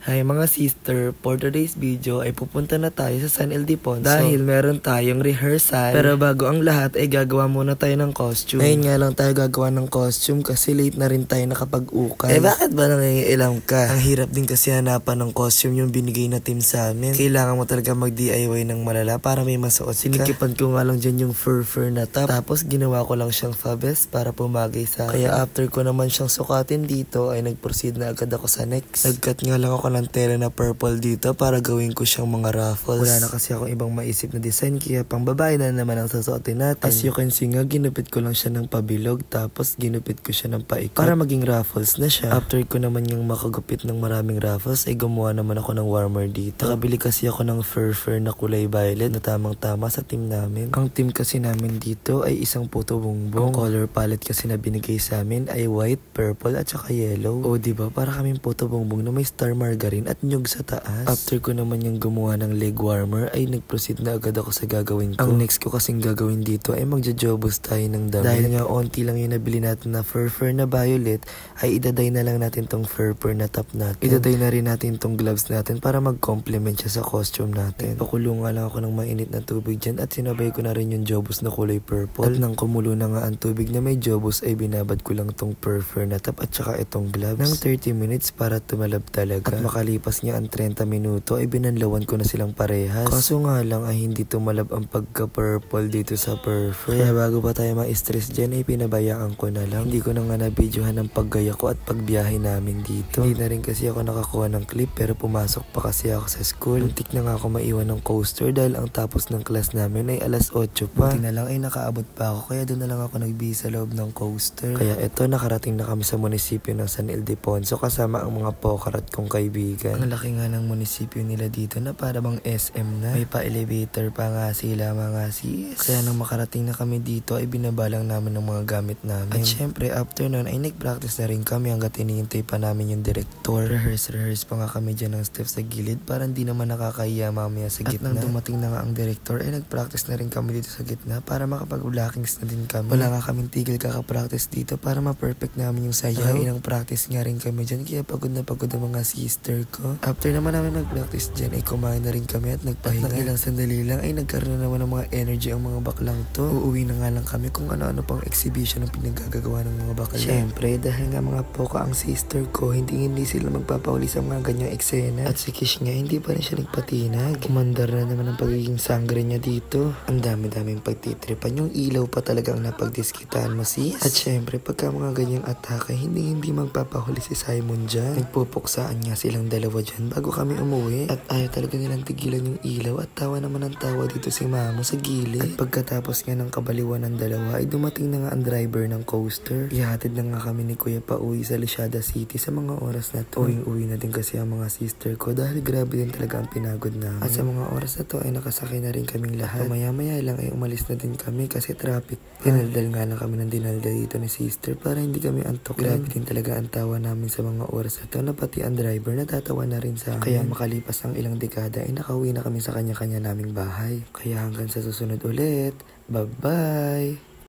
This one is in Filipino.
Hi mga sister, for today's video ay pupunta na tayo sa San Ildefonso dahil meron tayong rehearsal. Pero bago ang lahat ay gagawa muna tayo ng costume. Ngayon nga lang tayo gagawa ng costume kasi late na rin tayo nakapag-ukay. Bakit ba nangingialam ka? Ang hirap din kasi hanapan ng costume yung binigay na team sa amin. Kailangan mo talaga mag-DIY ng malala para may masuot ka. Sinikipan ko nga lang dyan yung fur na top. Tapos ginawa ko lang siyang fabes para pumagay sa akin. Kaya after ko naman siyang sukatin dito ay nag-proceed na agad ako sa next. Nag-cut nga lang ako ng tela na purple dito para gawin ko siyang mga ruffles. Wala na kasi akong ibang maisip na design kaya pang babae na naman ang sasuotin natin. As you can see nga, ginupit ko lang siya ng pabilog tapos ginupit ko siya ng paikot para maging ruffles na siya. After ko naman yung makagupit ng maraming ruffles ay gumawa naman ako ng warmer dito. Nakabili kasi ako ng fur na kulay violet na tamang tama sa team namin. Ang team kasi namin dito ay isang puto bongbong. Ang color palette kasi na binigay sa amin ay white, purple at saka yellow. O diba para kaming puto bongbong na may star margarine at nyug sa taas. After ko naman yung gumawa ng leg warmer ay nag-proceed na agad ako sa gagawin ko. Ang next ko kasing gagawin dito ay magja-jobos tayo ng damit. Dahil nga onti lang yung nabili natin na fur na violet ay idaday na lang natin tong fur na top natin. Idaday na rin natin tong gloves natin para mag-complement siya sa costume natin. Pakulo nga lang ako ng mainit na tubig dyan at sinabay ko na rin yung jobos na kulay purple. At nang kumulo na nga ang tubig na may jobos ay binabad ko lang tong fur na top at saka itong gloves ng 30 minutes para tumalab talaga. At makalipas nga ang 30 minuto ay binanlawan ko na silang parehas. Kaso nga lang ay hindi tumalab ang pagka-purple dito sa fur. Kaya bago pa tayo ma-stress dyan ay pinabayaan ko na lang. Hindi ko na nga nabidyohan ng paggaya ko at pagbiyahe namin dito. Hindi na rin kasi ako nakakuha ng clip pero pumasok pa kasi ako sa school. Muntik na nga ako maiwan ng coaster dahil ang tapos ng class namin ay alas 8 pa. Buti na lang ay nakaabot pa ako kaya doon na lang ako nagbihis sa loob ng coaster. Kaya eto nakarating na kami sa munisipyo ng San Ildefonso kasama ang mga pokarat kong kaibigan. Ang laki nga ng munisipyo nila dito na para bang SM na. May pa-elevator pa nga sila mga sis. Kaya nang makarating na kami dito ay binabalang namin ng mga gamit namin. At syempre after nun ay nag-practice na rin kami hanggat hinihintay pa namin yung director. Rehearse pa nga kami dyan ng steps sa gilid para hindi naman nakakahiya mamaya sa gitna. At nang dumating na nga ang director ay nag-practice na rin kami dito sa gitna para makapag-blockings na din kami. Wala nga kaming tigil kaka-practice dito para ma-perfect namin yung sayaw. Ilang practice nga rin kami dyan kaya pagod na pagod ang mga sister ko. After naman namin mag-practice dyan ay kumain na rin kami at nagpahinga. At ng ilang sandali lang ay nagkaroon na naman ng mga energy ang mga baklang to. Uuwi na nga lang kami kung ano-ano pang exhibition ang pinagagagawa ng mga bakla. Syempre dahil nga mga poka ang sister ko, hindi sila magpapahuli sa mga ganyang eksena. At si Kish nga hindi pa rin siya nagpatinag. Kumandar na naman ang pagiging sangre niya dito. Ang dami-daming pagtitripan. Yung ilaw pa talagang napagdiskitaan mo sis. At syempre pagka mga ganyang atake, hindi magpapahuli si Simon dyan. Nagpupuksaan nga silang dalawa dyan bago kami umuwi. At ayaw talaga nilang tigilan yung ilaw at tawa naman ang tawa dito si Mamo sa gilid. At pagkatapos nga ng kabaliwan ng dalawa ay dumating na nga ang driver ng coaster. Ihatid na nga kami ni Kuya pauwi sa Lisiada City sa mga oras na to. Uwi na din kasi ang mga sister ko dahil grabe din talaga ang pinagod namin. At sa mga oras na to ay nakasakay na rin kaming lahat. Maya-maya lang ay umalis na din kami kasi traffic. Dinaldal nga lang kami ng dinaldal dito ni sister para hindi kami antok. Grabe din talaga ang tawa namin sa mga oras na to na pati ang driver natatawa na rin sa amin. Kaya makalipas ang ilang dekada ay nakauwi na kami sa kanya-kanya naming bahay. Kaya hanggang sa susunod ulit. Bye-bye!